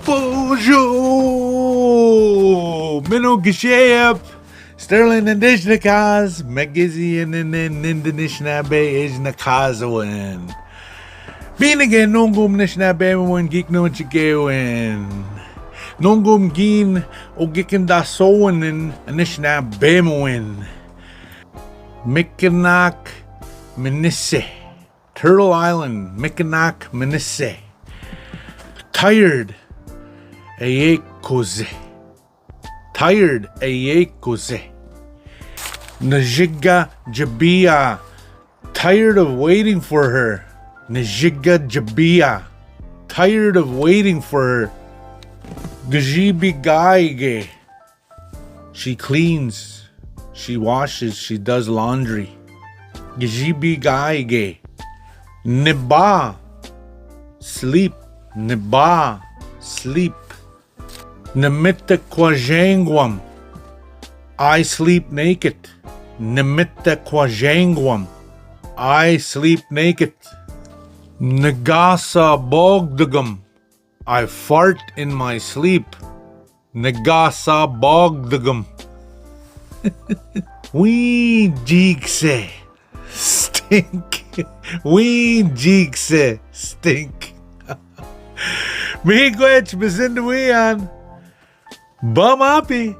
Bonjour! Mino Gishayap! Sterling and Dishnakaz, Megizian and Indonishnabe is Nakazawan. Being again, Nongum Nishnabewan, Geek no Chigawan. Nongum Gin, Ogikin da Sowan and Nishnabemoin. Mikanak Minisse. Turtle Island, Mikanak Minisse. Tired, Ayekoze. Tired, Ayekoze. Najiga Jabia. Tired of waiting for her. Najiga Jabia. Tired of waiting for her. Gajibi Gaige. She cleans. She washes. She does laundry. Gajibi Gaige. Niba. Sleep. Niba. Sleep. Nimitta Kwajangwam. I sleep naked. Nimitta Kwajangwam. I sleep naked. Nagasa Bogdagam. I fart in my sleep. Nagasa Bogdagam. Wee jigse. Stink. Wee jigse. Stink. Miigwech Bizindawiyan. Bum happy.